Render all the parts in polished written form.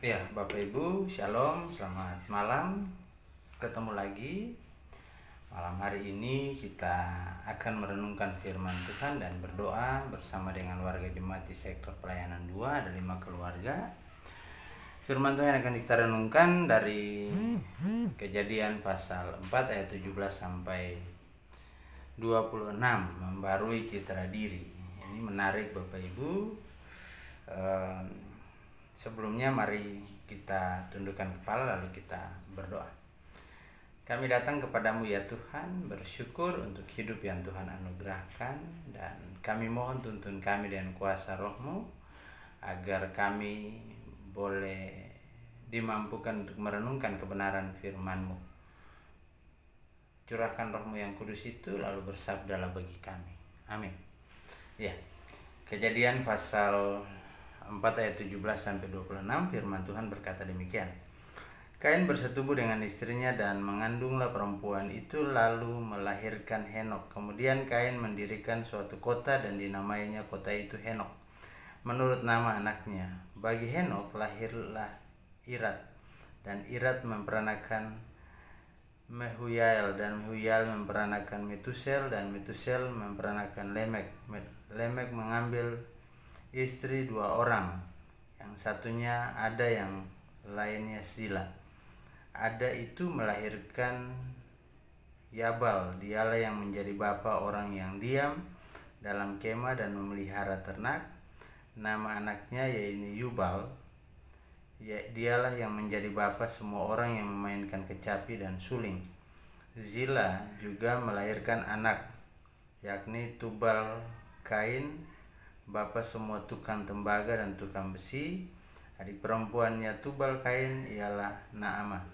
Ya, Bapak Ibu, Shalom, selamat malam. Ketemu lagi. Malam hari ini kita akan merenungkan firman Tuhan dan berdoa bersama dengan warga jemaat di sektor pelayanan 2, ada 5 keluarga. Firman Tuhan akan kita renungkan dari Kejadian pasal 4 ayat 17 sampai 26, membarui citra diri. Ini menarik Bapak Ibu. Sebelumnya mari kita tundukkan kepala lalu kita berdoa. Kami datang kepadamu ya Tuhan, bersyukur untuk hidup yang Tuhan anugerahkan, dan kami mohon tuntun kami dengan kuasa Roh-Mu agar kami boleh dimampukan untuk merenungkan kebenaran firman-Mu. Curahkan Roh-Mu yang kudus itu lalu bersabdalah bagi kami. Amin. Ya. Kejadian pasal 4 ayat 17 sampai 26, firman Tuhan berkata demikian. Kain bersetubuh dengan istrinya dan mengandunglah perempuan itu lalu melahirkan Henok. Kemudian Kain mendirikan suatu kota dan dinamainya kota itu Henok menurut nama anaknya. Bagi Henok lahirlah Irad, dan Irad memperanakan Mehuyael, dan Mehuyael memperanakan Metusel, dan Metusel memperanakan Lemek. Lemek mengambil istri 2 orang, yang satunya Ada, yang lainnya Zila. Ada itu melahirkan Yabal, dialah yang menjadi bapa orang yang diam dalam kemah dan memelihara ternak. Nama anaknya yaitu Yubal, dialah yang menjadi bapa semua orang yang memainkan kecapi dan suling. Zila juga melahirkan anak, yakni Tubal Kain, bapa semua tukang tembaga dan tukang besi. Adik perempuannya Tubal Kain ialah Naamah.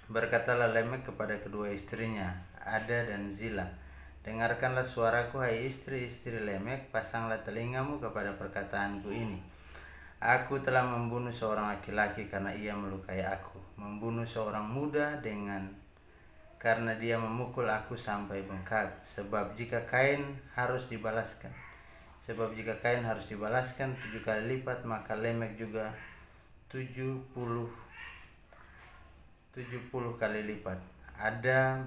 Berkatalah Lemek kepada kedua istrinya, Ada dan Zila, dengarkanlah suaraku, hai istri-istri Lemek, pasanglah telingamu kepada perkataanku ini. Aku telah membunuh seorang laki-laki karena ia melukai aku, membunuh seorang muda karena dia memukul aku sampai bengkak. Sebab jika Kain harus dibalaskan 7 kali lipat, maka Lemek juga 70 kali lipat. Adam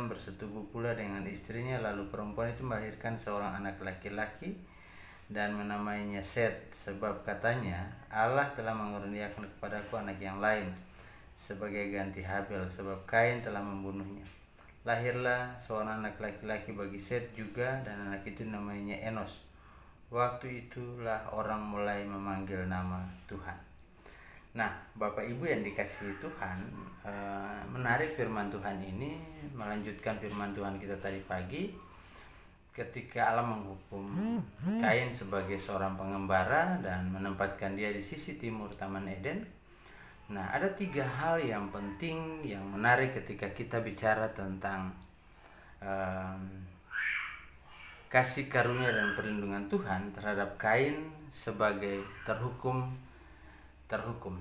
bersetubuh pula dengan istrinya, lalu perempuan itu melahirkan seorang anak laki-laki dan menamainya Set, sebab katanya, Allah telah mengaruniakan kepadaku anak yang lain sebagai ganti Habel, sebab Kain telah membunuhnya. Lahirlah seorang anak laki-laki bagi Set juga, dan anak itu namanya Enos. Waktu itulah orang mulai memanggil nama Tuhan. Nah, Bapak Ibu yang dikasihi Tuhan, menarik firman Tuhan ini, melanjutkan firman Tuhan kita tadi pagi, ketika Allah menghukum Kain sebagai seorang pengembara dan menempatkan dia di sisi timur Taman Eden. Nah, ada 3 hal yang penting, yang menarik ketika kita bicara tentang kasih karunia dan perlindungan Tuhan terhadap Kain sebagai terhukum.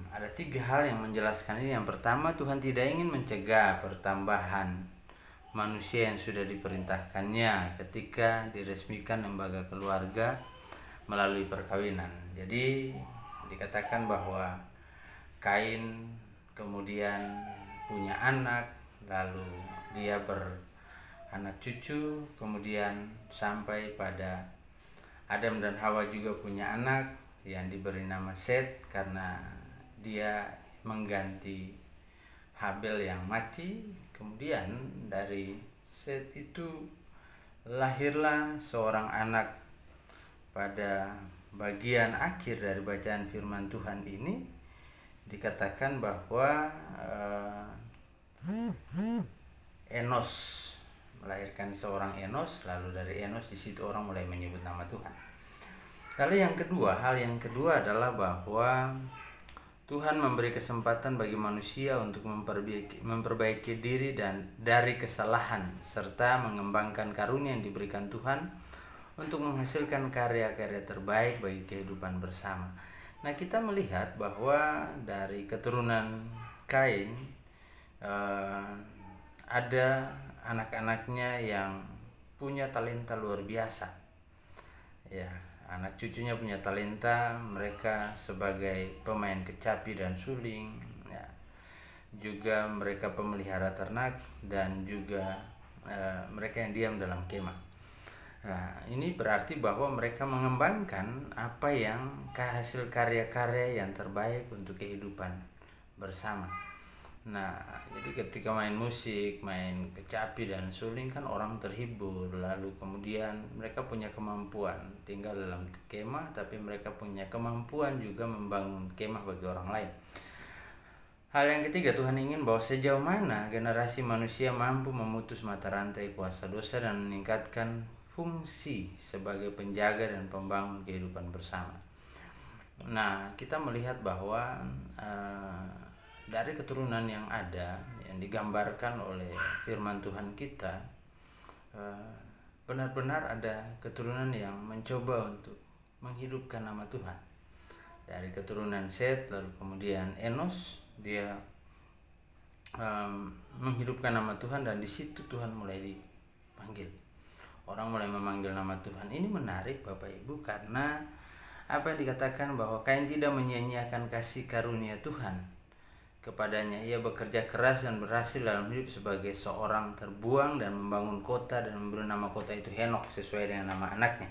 Ada 3 hal yang menjelaskan ini. Yang pertama, Tuhan tidak ingin mencegah pertambahan manusia yang sudah diperintahkannya ketika diresmikan lembaga keluarga melalui perkawinan. Jadi dikatakan bahwa Kain kemudian punya anak, lalu dia beranak cucu, kemudian sampai pada Adam dan Hawa juga punya anak yang diberi nama Set karena dia mengganti Habel yang mati. Kemudian dari Set itu lahirlah seorang anak. Pada bagian akhir dari bacaan firman Tuhan ini dikatakan bahwa Enos melahirkan seorang Enos, lalu dari Enos di situ orang mulai menyebut nama Tuhan. Lalu hal yang kedua adalah bahwa Tuhan memberi kesempatan bagi manusia untuk memperbaiki diri dan dari kesalahan, serta mengembangkan karunia yang diberikan Tuhan untuk menghasilkan karya-karya terbaik bagi kehidupan bersama. Nah, kita melihat bahwa dari keturunan Kain ada anak-anaknya yang punya talenta luar biasa. Ya, anak cucunya punya talenta, mereka sebagai pemain kecapi dan suling, ya. Juga mereka pemelihara ternak dan juga mereka yang diam dalam kemah. Nah, ini berarti bahwa mereka mengembangkan apa yang hasil karya-karya yang terbaik untuk kehidupan bersama. Nah, jadi ketika main musik, main kecapi dan suling kan orang terhibur, lalu kemudian mereka punya kemampuan tinggal dalam kemah, tapi mereka punya kemampuan juga membangun kemah bagi orang lain. Hal yang ketiga, Tuhan ingin bahwa sejauh mana generasi manusia mampu memutus mata rantai kuasa dosa dan meningkatkan fungsi sebagai penjaga dan pembangun kehidupan bersama. Nah, kita melihat bahwa dari keturunan yang ada, yang digambarkan oleh firman Tuhan kita, benar-benar ada keturunan yang mencoba untuk menghidupkan nama Tuhan. Dari keturunan Set, lalu kemudian Enos, dia menghidupkan nama Tuhan, dan di situ Tuhan mulai dipanggil. Orang mulai memanggil nama Tuhan. Ini menarik Bapak Ibu, karena apa yang dikatakan bahwa Kain tidak menyia-nyiakan kasih karunia Tuhan kepadanya. Ia bekerja keras dan berhasil dalam hidup sebagai seorang terbuang dan membangun kota dan memberi nama kota itu Henok sesuai dengan nama anaknya.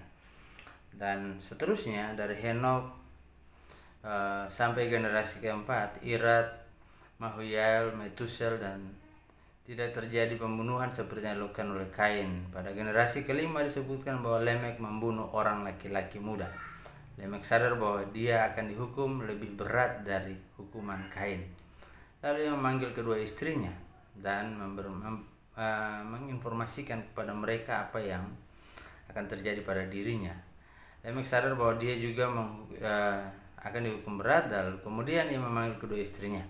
Dan seterusnya dari Henok sampai generasi keempat, Irad, Mahuyael, Metusel, dan tidak terjadi pembunuhan seperti yang dilakukan oleh Kain. Pada generasi kelima disebutkan bahwa Lemek membunuh orang laki-laki muda. Lemek sadar bahwa dia akan dihukum lebih berat dari hukuman Kain. Lalu ia memanggil kedua istrinya dan menginformasikan kepada mereka apa yang akan terjadi pada dirinya. Lemek sadar bahwa dia juga akan dihukum berat, dan kemudian ia memanggil kedua istrinya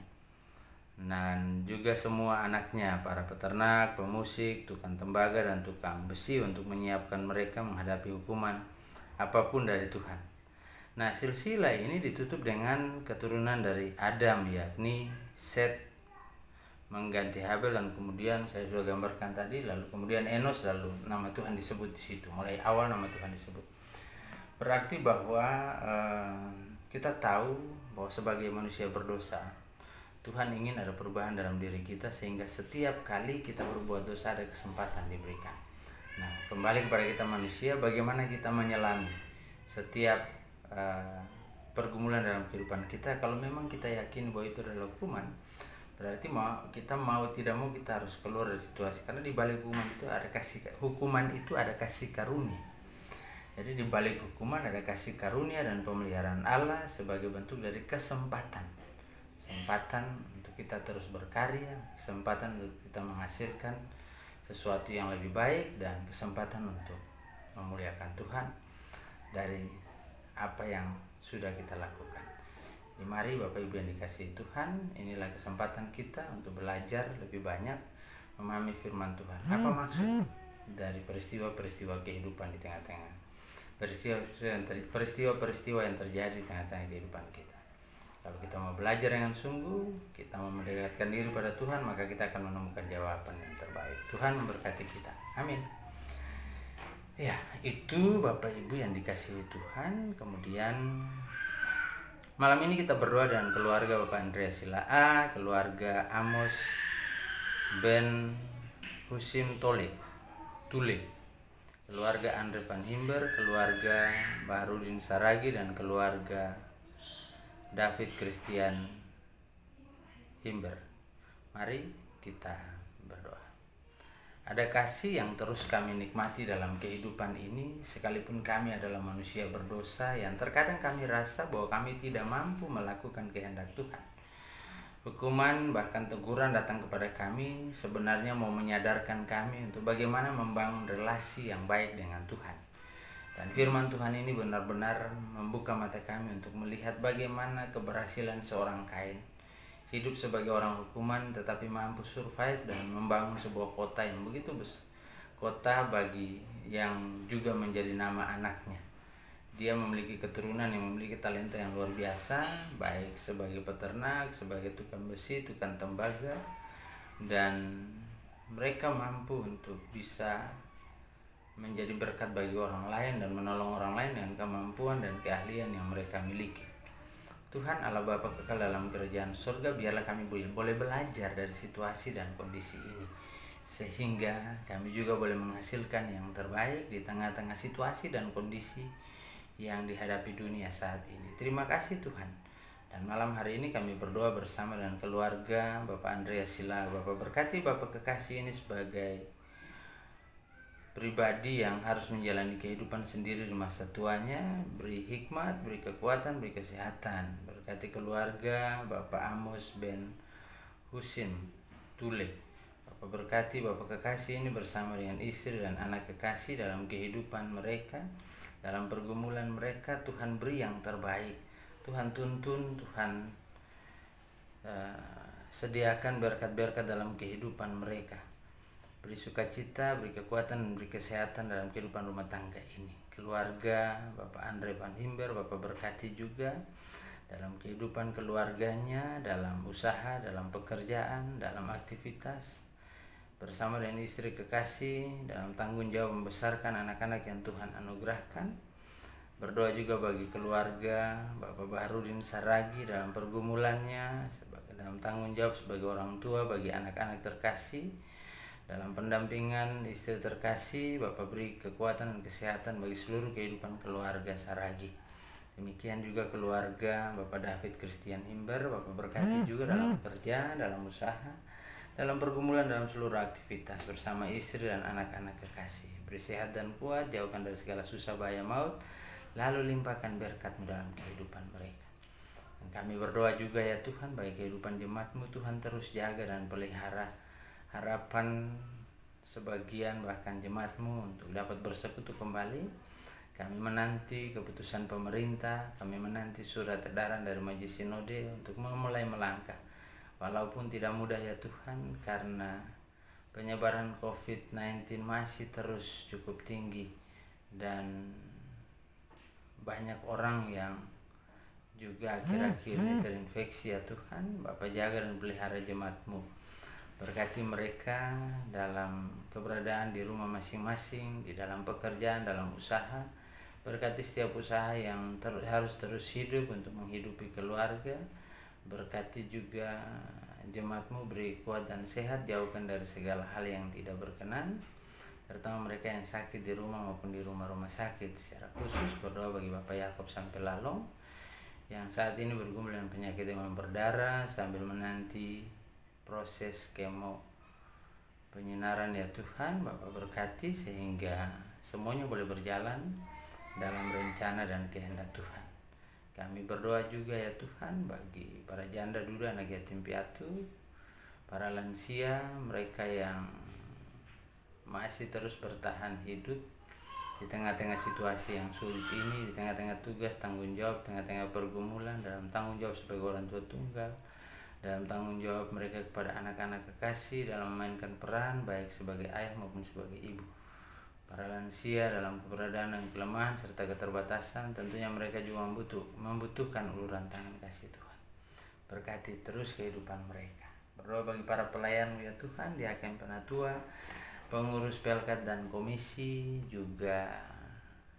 dan juga semua anaknya, para peternak, pemusik, tukang tembaga, dan tukang besi untuk menyiapkan mereka menghadapi hukuman apapun dari Tuhan. Nah, silsilah ini ditutup dengan keturunan dari Adam, yakni Set mengganti Habel, dan kemudian saya sudah gambarkan tadi, lalu kemudian Enos, lalu nama Tuhan disebut di situ. Mulai awal nama Tuhan disebut. Berarti bahwa kita tahu bahwa sebagai manusia berdosa, Tuhan ingin ada perubahan dalam diri kita, sehingga setiap kali kita berbuat dosa ada kesempatan diberikan. Nah, kembali kepada kita manusia, bagaimana kita menyelami setiap pergumulan dalam kehidupan kita. Kalau memang kita yakin bahwa itu adalah hukuman, berarti kita mau tidak mau kita harus keluar dari situasi, karena di balik hukuman itu ada kasih karunia. Jadi di balik hukuman ada kasih karunia dan pemeliharaan Allah sebagai bentuk dari kesempatan untuk kita terus berkarya, kesempatan untuk kita menghasilkan sesuatu yang lebih baik, dan kesempatan untuk memuliakan Tuhan dari apa yang sudah kita lakukan. Jadi mari Bapak Ibu yang dikasihi Tuhan, inilah kesempatan kita untuk belajar lebih banyak memahami firman Tuhan. Apa maksud dari peristiwa-peristiwa kehidupan di tengah-tengah, peristiwa-peristiwa yang terjadi di tengah-tengah kehidupan kita. Kalau kita mau belajar dengan sungguh, kita mau mendekatkan diri pada Tuhan, maka kita akan menemukan jawaban yang terbaik. Tuhan memberkati kita. Amin. Ya, itu Bapak Ibu yang dikasihi Tuhan. Kemudian malam ini kita berdoa dengan keluarga Bapak Andreas Silaa, keluarga Amos Ben Husim Tule, keluarga Andre Van Himber, keluarga Baharudin Saragi, dan keluarga David Christian Himber. Mari kita berdoa. Ada kasih yang terus kami nikmati dalam kehidupan ini, sekalipun kami adalah manusia berdosa yang terkadang kami rasa bahwa kami tidak mampu melakukan kehendak Tuhan. Hukuman bahkan teguran datang kepada kami sebenarnya mau menyadarkan kami untuk bagaimana membangun relasi yang baik dengan Tuhan. Dan firman Tuhan ini benar-benar membuka mata kami untuk melihat bagaimana keberhasilan seorang Kain hidup sebagai orang hukuman tetapi mampu survive dan membangun sebuah kota yang begitu besar, kota bagi yang juga menjadi nama anaknya. Dia memiliki keturunan yang memiliki talenta yang luar biasa, baik sebagai peternak, sebagai tukang besi, tukang tembaga, dan mereka mampu untuk bisa menjadi berkat bagi orang lain dan menolong orang lain dengan kemampuan dan keahlian yang mereka miliki. Tuhan Allah Bapa kekal dalam kerajaan surga, biarlah kami boleh belajar dari situasi dan kondisi ini, sehingga kami juga boleh menghasilkan yang terbaik di tengah-tengah situasi dan kondisi yang dihadapi dunia saat ini. Terima kasih Tuhan. Dan malam hari ini kami berdoa bersama dengan keluarga Bapak Andreas Sila. Bapak berkati Bapak kekasih ini sebagai pribadi yang harus menjalani kehidupan sendiri di masa tuanya. Beri hikmat, beri kekuatan, beri kesehatan. Berkati keluarga Bapak Amos Ben Husin Tule. Bapak berkati Bapak kekasih ini bersama dengan istri dan anak kekasih dalam kehidupan mereka, dalam pergumulan mereka. Tuhan beri yang terbaik, Tuhan tuntun, Tuhan sediakan berkat-berkat dalam kehidupan mereka. Beri sukacita, beri kekuatan, beri kesehatan dalam kehidupan rumah tangga ini. Keluarga Bapak Andre Van Himber, Bapak berkati juga dalam kehidupan keluarganya, dalam usaha, dalam pekerjaan, dalam aktivitas, bersama dengan istri kekasih, dalam tanggung jawab membesarkan anak-anak yang Tuhan anugerahkan. Berdoa juga bagi keluarga Bapak Baharudin Saragi dalam pergumulannya, dalam tanggung jawab sebagai orang tua bagi anak-anak terkasih, dalam pendampingan istri terkasih. Bapak beri kekuatan dan kesehatan bagi seluruh kehidupan keluarga Saragi. Demikian juga keluarga Bapak David Christian Himber, Bapak berkati juga dalam kerja, dalam usaha, dalam pergumulan, dalam seluruh aktivitas bersama istri dan anak-anak kekasih. Beri sehat dan kuat, jauhkan dari segala susah bahaya maut, lalu limpahkan berkat-Mu dalam kehidupan mereka. Dan kami berdoa juga ya Tuhan, bagi kehidupan jemaat-Mu, Tuhan terus jaga dan pelihara harapan sebagian bahkan jemaat-Mu untuk dapat bersekutu kembali. Kami menanti keputusan pemerintah, kami menanti surat edaran dari Majelis Sinode untuk memulai melangkah. Walaupun tidak mudah ya Tuhan, karena penyebaran COVID-19 masih terus cukup tinggi dan banyak orang yang juga akhir-akhir ini terinfeksi ya Tuhan. Bapak jaga dan pelihara jemaat-Mu. Berkati mereka dalam keberadaan di rumah masing-masing, di dalam pekerjaan, dalam usaha. Berkati setiap usaha yang harus terus hidup untuk menghidupi keluarga. Berkati juga jemaat-Mu, beri kuat dan sehat, jauhkan dari segala hal yang tidak berkenan, terutama mereka yang sakit di rumah maupun di rumah-rumah sakit. Secara khusus berdoa bagi Bapak Yakob sampai Lalong yang saat ini bergumul dengan penyakit demam berdarah sambil menanti proses kemo penyinaran ya Tuhan. Bapak berkati sehingga semuanya boleh berjalan dalam rencana dan kehendak Tuhan. Kami berdoa juga ya Tuhan bagi para janda duda, anak yatim piatu, para lansia, mereka yang masih terus bertahan hidup di tengah-tengah situasi yang sulit ini, di tengah-tengah tugas, tanggung jawab, tengah-tengah pergumulan, dalam tanggung jawab sebagai orang tua tunggal, dalam tanggung jawab mereka kepada anak-anak kekasih, dalam memainkan peran baik sebagai ayah maupun sebagai ibu. Para lansia dalam keberadaan dan kelemahan serta keterbatasan, tentunya mereka juga membutuhkan uluran tangan kasih Tuhan. Berkati terus kehidupan mereka. Berdoa bagi para pelayan ya Tuhan di HKM Penatua, pengurus Pelkat dan komisi, juga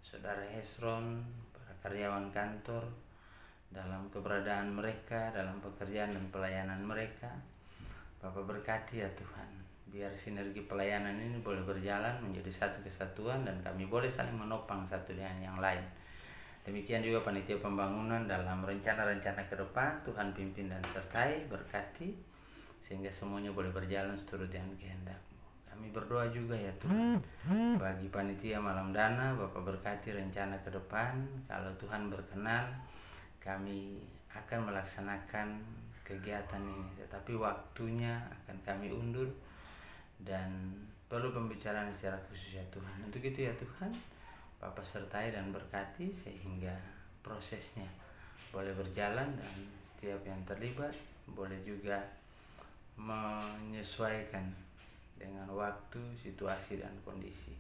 Saudara Hesron, para karyawan kantor, dalam keberadaan mereka, dalam pekerjaan dan pelayanan mereka. Bapak berkati ya Tuhan, biar sinergi pelayanan ini boleh berjalan menjadi satu kesatuan dan kami boleh saling menopang satu dengan yang lain. Demikian juga panitia pembangunan dalam rencana-rencana ke depan, Tuhan pimpin dan sertai, berkati sehingga semuanya boleh berjalan seturut dengan kehendak-Mu. Kami berdoa juga ya Tuhan bagi panitia Malam Dana, Bapak berkati rencana ke depan. Kalau Tuhan berkenan, kami akan melaksanakan kegiatan ini, tetapi waktunya akan kami undur dan perlu pembicaraan secara khusus ya Tuhan. Untuk itu ya Tuhan, Bapak sertai dan berkati sehingga prosesnya boleh berjalan dan setiap yang terlibat boleh juga menyesuaikan dengan waktu, situasi dan kondisi.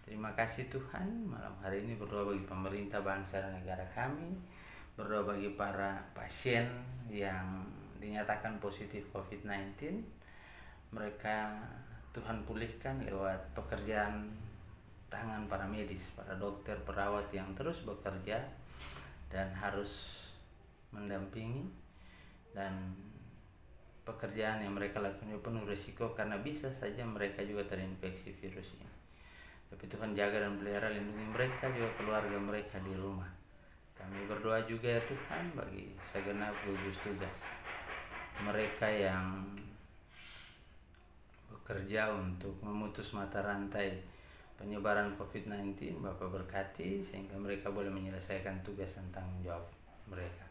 Terima kasih Tuhan. Malam hari ini berdoa bagi pemerintah, bangsa dan negara kami. Berdoa bagi para pasien yang dinyatakan positif COVID-19. Mereka Tuhan pulihkan lewat pekerjaan tangan para medis, para dokter, perawat yang terus bekerja dan harus mendampingi, dan pekerjaan yang mereka lakukan penuh risiko karena bisa saja mereka juga terinfeksi virus ini. Tapi Tuhan jaga dan pelihara, lindungi mereka juga keluarga mereka di rumah. Kami berdoa juga ya Tuhan bagi segenap gugus tugas, mereka yang bekerja untuk memutus mata rantai penyebaran COVID-19. Bapak berkati sehingga mereka boleh menyelesaikan tugas dan tanggung jawab mereka.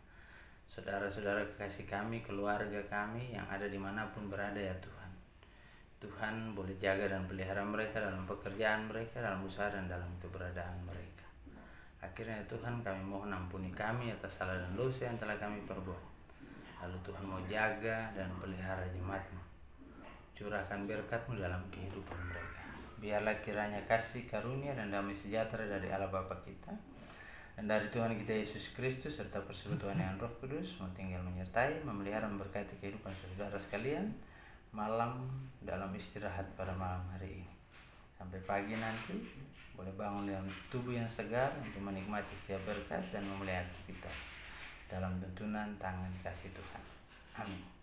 Saudara-saudara kekasih kami, keluarga kami yang ada dimanapun berada ya Tuhan, Tuhan boleh jaga dan pelihara mereka dalam pekerjaan mereka, dalam usaha dan dalam keberadaan mereka. Akhirnya Tuhan, kami mohon ampuni kami atas salah dan dosa yang telah kami perbuat. Lalu Tuhan mau jaga dan pelihara jemaat-Mu, curahkan berkat-Mu dalam kehidupan mereka. Biarlah kiranya kasih karunia dan damai sejahtera dari Allah Bapa kita dan dari Tuhan kita Yesus Kristus serta persekutuan yang Roh Kudus mau tinggal menyertai, memelihara, memberkati kehidupan saudara sekalian malam dalam istirahat pada malam hari ini. Sampai pagi nanti boleh bangun dengan tubuh yang segar untuk menikmati setiap berkat dan memelihara kita dalam tuntunan tangan kasih Tuhan. Amin.